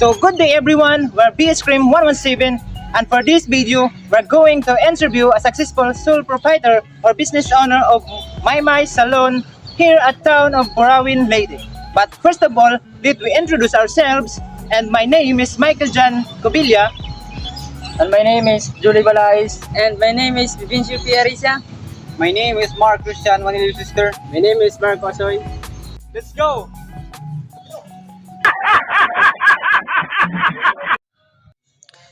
So good day everyone, we're BS Cream 117 and for this video, we're going to interview a successful sole proprietor or business owner of Maymay Salon here at town of Burawin, Leyte. But first of all, let we introduce ourselves, and my name is Michael Jan Cobilla. And my name is Julie Balais. And my name is Vivincio Piarisa. My name is Mark Christian Manilo Sister. My name is Mark Osoy. Let's go!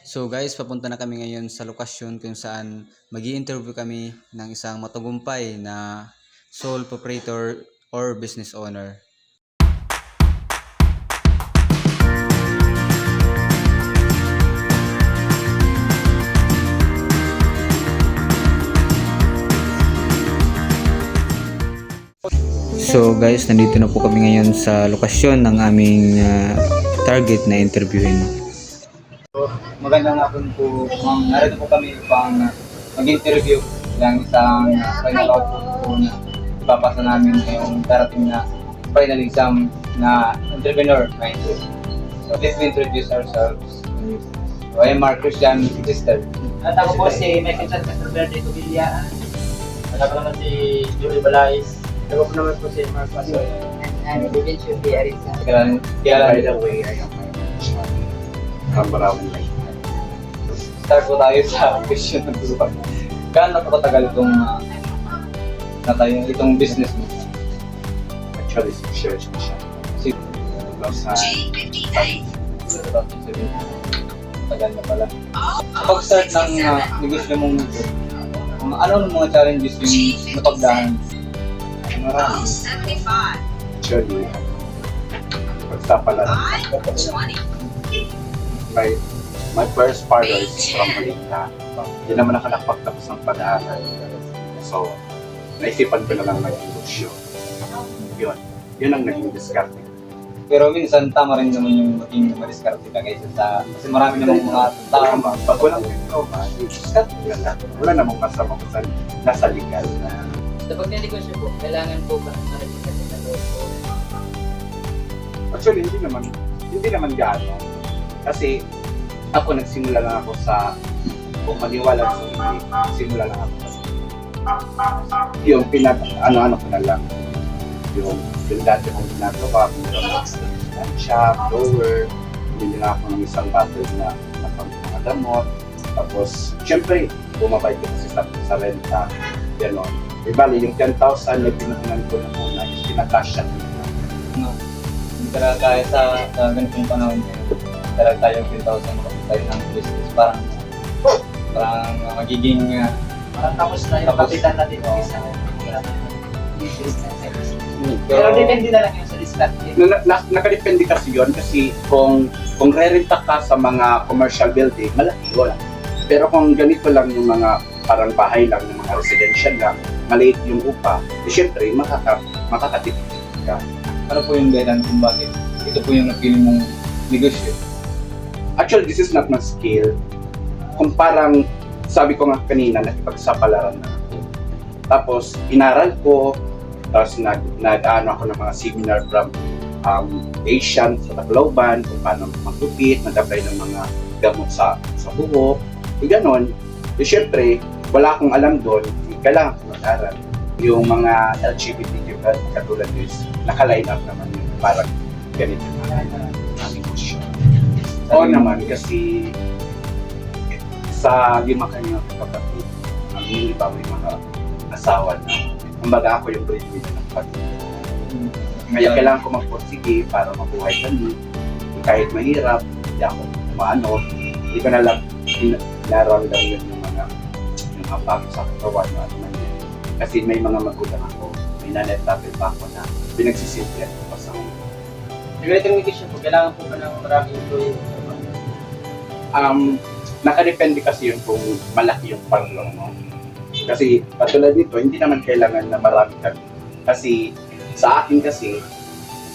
So guys, papunta na kami ngayon sa lokasyon kung saan magi-interview kami ng isang matagumpay na sole proprietor or business owner. So guys, nandito na po kami ngayon sa lokasyon ng aming target na interviewin. Magandang hapon po, ma'am. Narito po kami upang mag-interview ng isang final output po na ipapasa namin ngayong darating na final exam na entrepreneur mindset. So let's introduce ourselves. So I am Mark Christian Sister. At ako po si Michael Jan Verde Cobilla. At ako naman si Julie Balais. Ako po naman po si Mark Osoy. And Vivincio Piarisa. Kaya By the way, I am from Burawin, Leyte. start po tayo sa question ng dulo. Gaano po katagal itong business mo? Actually, 6 years na siya. Sa Tagal na pala. Pag-start ng negosyo mong ito, ano ang mga challenges yung napagdaan? marami. Actually, pagsapala my first father is from Malinta. Hindi naman ako nakapagtapos ng pag-aaral. So, naisipan ko na lang mag-negosyo. Yun ang naging diskarte. Pero minsan tama rin naman yung maging madiskarte ka kasi marami namang mga tao. Pag walang diploma, diskarte lang. Wala namang masama kung saan nasa legal na. Sa pagnegosyo po, kailangan po ba na-register sa loob po? Actually, hindi naman gaano. Kasi ako nagsimula lang ako sa, kung maniwala sa hindi, nagsimula lang ako sa yung ano ko na lang, yung dati kong ginagawa, yung shop, blower, hindi na ako ng isang bottle na mga damot. Tapos, syempre, bumabay ko kasi sa renta, gano'n. Bali, yung 10,000 na pinukunan ko na muna is pinakasya ko na. Hindi talaga tayo sa ganitong panahon ngayon. Talaga tayo 10,000 makapit tayo ng business. Parang magiging Parang tapos na yung kapitan natin ng isang business. Pero depende na lang yun sa diskarte. Nakadepende kasi yun kasi kung re-renta ka sa mga commercial building, malaki yun. Pero kung ganito lang yung mga parang bahay lang, yung mga residential lang, maliit yung upa, syempre makakatipid ka. ano po yung dahilan kung bakit ito po yung napili mong negosyo? Actually, this is not my skill. Kung parang, sabi ko nga kanina, nakipagsapalaran na ako. Tapos, inaral ko, tapos nag-ano ako ng mga seminar from Asian sa Tacloban, kung paano magupit, nag-apply ng mga gamot sa buhok, ganon. Syempre, wala akong alam doon, kailangan ko mag-aral. Yung mga LGBTQ katulad is naka-line up naman yung parang ganito na negosyo. Oo naman kasi sa lima kanyang kapatid, ang iba may mga asawa na kumbaga ako yung breadwinner ng pamilya. Kaya kailangan ko magpursige para mabuhay kami. Kahit mahirap, hindi ako hindi ko na lang naramdam yun yung hapag sa katawan na naman yun. Kasi may mga magulang ako, may nanay-tapil pa ako na pinagsisimplihan ko pa sa mga. Yung ganitong negosyo po, kailangan po ba ng maraming employee? Nakadepende kasi yun kung malaki yung panlong mo. Kasi patulad nito, hindi naman kailangan na marami kami. Kasi sa akin kasi,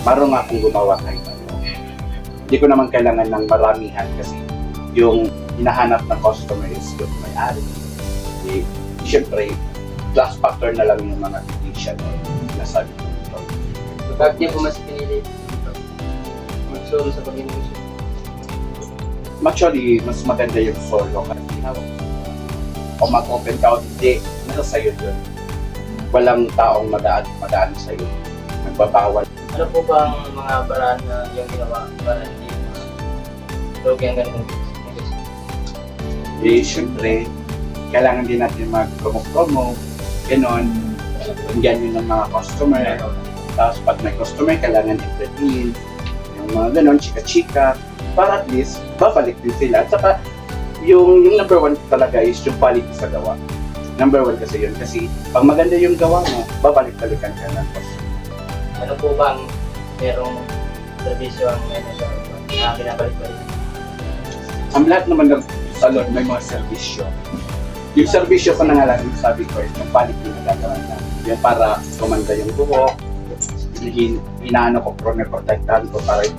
marunong akong gumawa kahit ano. Hindi ko naman kailangan ng maramihan kasi yung hinahanap ng customer is yung may-ari. Siyempre, class factor na lang yung mga technician na sabi ko. Bakit niyo po mas pinili mag-solo sa pag-negosyo? Actually, mas maganda yung solo kasi kung mag-open ka o hindi, nasa sa'yo yun. Walang taong madaan sa'yo. Nagbabawal. Ano po ba ang mga paraan na yung ginawa para hindi lugi ang ganun? Eh, syempre, kailangan din natin mag-promo-promo. Ganon. Bigyan yun ng mga customer. Tapos pag may customer, kailangan entertain. Yung mga ganon, chika-chika. Para at least, babalik din sila. At saka, yung number one talaga is yung quality sa gawa. Number one kasi yun. Kasi pag maganda yung gawa mo, babalik-balikan ka na. Ano po ba ang merong servisyo ang manager na binabalik-balik? Ang lahat naman ng salon may mga servisyo. Yung servisyo ko na nga lang, yung sabi ko, is yung quality na gagawin na. Yan para kumanda yung buhok, inaano ko, protektahan ko para yung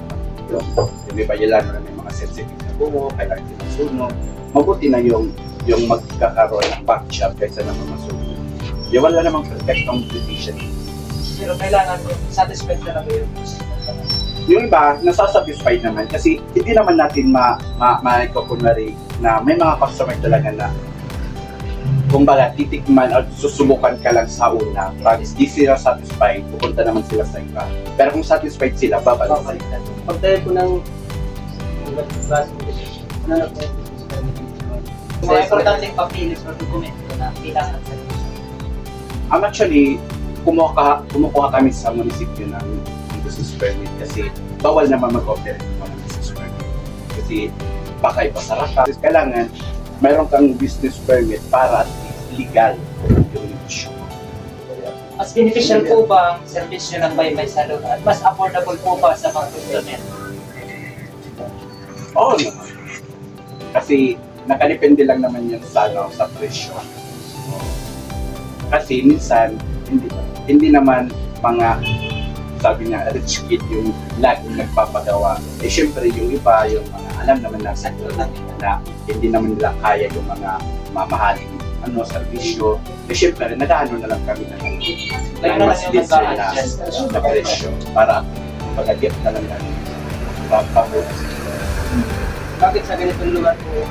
iba yun lang na may mga sensitive na buhok, kailangan sinasunog. Mabuti na yung magkakaroon ng back job kaysa naman masunog. Yung wala namang perfectong decision. Pero kailangan satisfied na lang yung Yung iba, nasasatisfied naman kasi hindi naman natin kunwari na may mga customer talaga na kumbaga titikman at susubukan ka lang sa una. Pag di sila satisfied, pupunta naman sila sa iba. Pero kung satisfied sila, babalik. Pag tayo po ng class ano na po mga importanteng papilis o dokumento na kailangan sa Actually, kumukuha kami sa munisipyo ng business permit kasi bawal naman mag-operate ng mga business permit. Kasi baka ipasara ka. Kailangan mayroon kang business permit para at least legal yung negosyo. Mas beneficial po ba ang servisyo ng Baybay Salon at mas affordable po ba sa mga customer? Oo naman. Kasi nakadepende lang naman yan sa presyo. Kasi minsan, hindi naman mga sabi nga, rich kid yung laging nagpapagawa. Eh syempre yung iba, yung mga alam naman na hindi naman nila kaya yung mga mamahaling servisyo. Eh syempre, nag-ano na lang kami na mas diesel na presyo para pag-agip na lang namin papabukas. Bakit sa ganitong lugar po?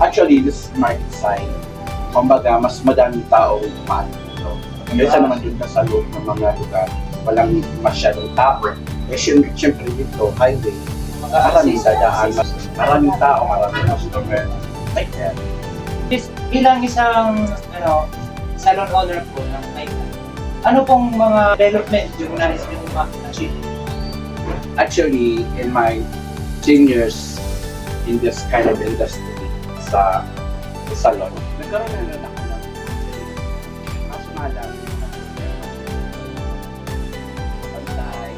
Actually, this is market sign. Kumbaga, mas madaming taong mahal dito. Kaysa naman dun sa loob ng mga lugar, walang masyadong tao. Eh, syempre dito, highway, maraming dadaan, maraming tao, maraming customer. Like that. Bilang isang salon owner po ng Maita, ano pong mga development yung nais yung ma-achieve? Actually, in my 10 years in this kind of industry sa salon, nagkaroon na ako ng mas malang pantay.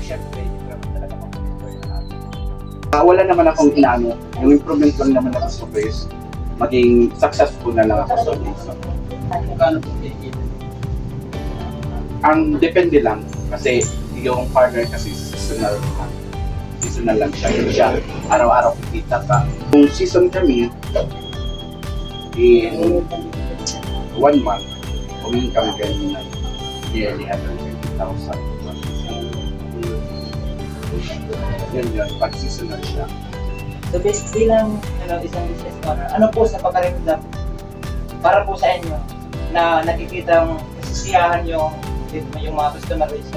Siyempre, hindi naman talaga mag-enjoy na natin. Wala naman akong inaano. Yung improvement lang naman na gusto ko is maging successful na lang ako sa business. Kano po pinigil? Ang depende lang kasi yung partner kasi seasonal lang siya. Hindi siya araw-araw kita ka. Kung season kami, in 1 month, kumingin kami ganyan na nearly 150,000. Yun, pag seasonal siya. So bilang isang business owner, ano po sa pagkaramdam para po sa inyo na nakikitang nasisiyahan yung mga customer base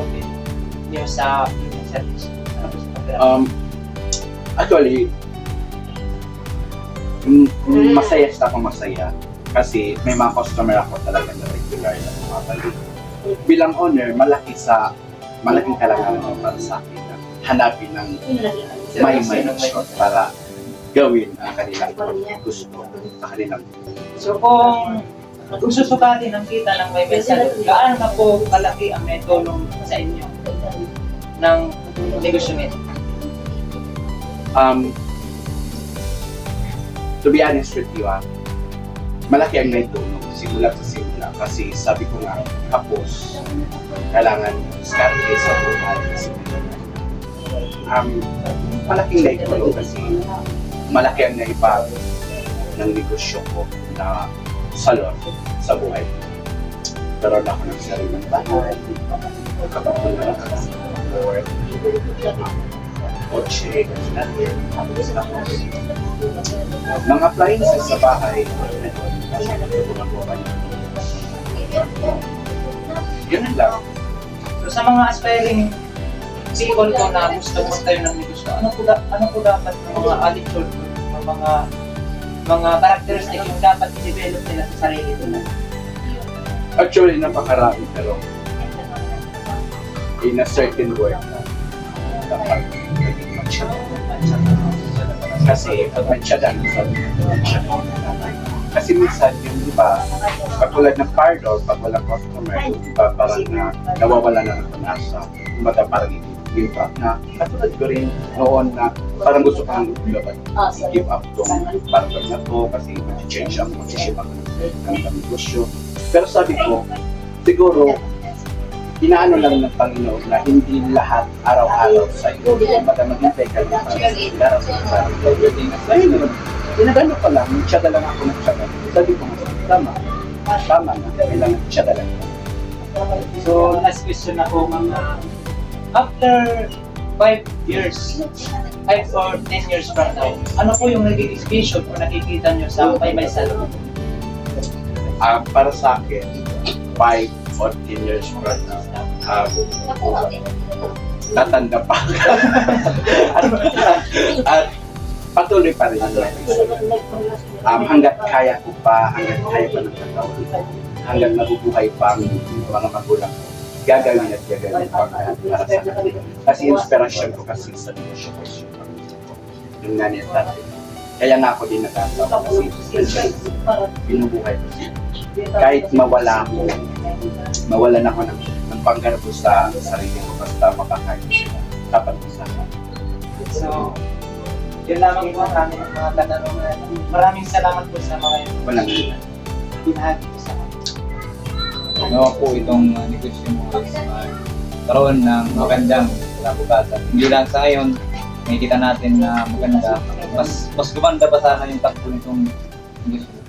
nyo sa inyong service? Ano po sa pagkaramdam? Actually, masaya kasi may mga customer ako talaga na regular na bumabalik. Bilang owner, malaking kalanganan para sa akin na hanapin ng may para gawin ang kanilang gusto sa kanilang. So kung susukatin ang kita ng Baybay Salon, gaano na po kalaki ang naitulong sa inyo ng negosyo nito? To be honest with you, malaki ang naitulong simula kasi sabi ko nga, kapos, kailangan diskarte sa buhay kasi malaking naitulong kasi malaki ang naibago ng negosyo ko na salon sa buhay. magkaroon ako ng sariling bahay, kapatulan ako ng work, kotse, natin, tapos mga appliances sa bahay, yun lang. So sa mga aspiring people ko na gusto mo tayo ng negosyo, ano po dapat ng mga attitude, ng mga characteristic yung dapat i-develop nila sa sarili nila? Actually, napakarami, pero in a certain word, dapat maging magsyaga. Kasi pag magsyaga, kasi minsan yung iba, pagkulad ng parlor, pag walang customer, yung iba parang nawawala na ng panasa. Kumbaga parang impact na katulad ko rin noon na parang gusto kong i-give up tong parlor na to kasi mag-change ako, mag-ship ako ng negosyo. Pero sabi ko, siguro, inaano lang ng Panginoon na hindi lahat araw-araw sa iyo. Kumbaga maghintay ka lang para sa araw-araw. Ginagano pa lang, nagtsaga lang ako nagtsaga. Sabi ko, tama na, kailangan nagtsaga lang. So last question ako, mga after 5 years, 5 or 10 years from now, ano po yung nagiging vision kung nakikita nyo sa Baybay Salon? Para sa akin, 5 or 10 years from now, tatanda pa. At patuloy pa rin. Hanggat kaya ko pa, hanggat kaya pa ng katawan, hanggat nabubuhay pa ang mga magulang ko, gagawin at gagawin pa para sa kanila. Kasi inspirasyon ko kasi sa negosyo ko yung nanay at tatay. Kaya nga ako din nagkatawa kasi binubuhay ko siya. Kahit mawalan ako ng panggarbo sa sarili ko basta makakain ko sila. Dapat ko sa akin. So, yun lamang po ang aming mga katanungan. Maraming salamat po sa mga Walang binahagi po sa akin. Ano po itong negosyo mo karoon ng magandang kinabukasan. Hindi lang sa ngayon, nakikita natin na maganda. Mas gumanda pa sana yung takbo nitong negosyo.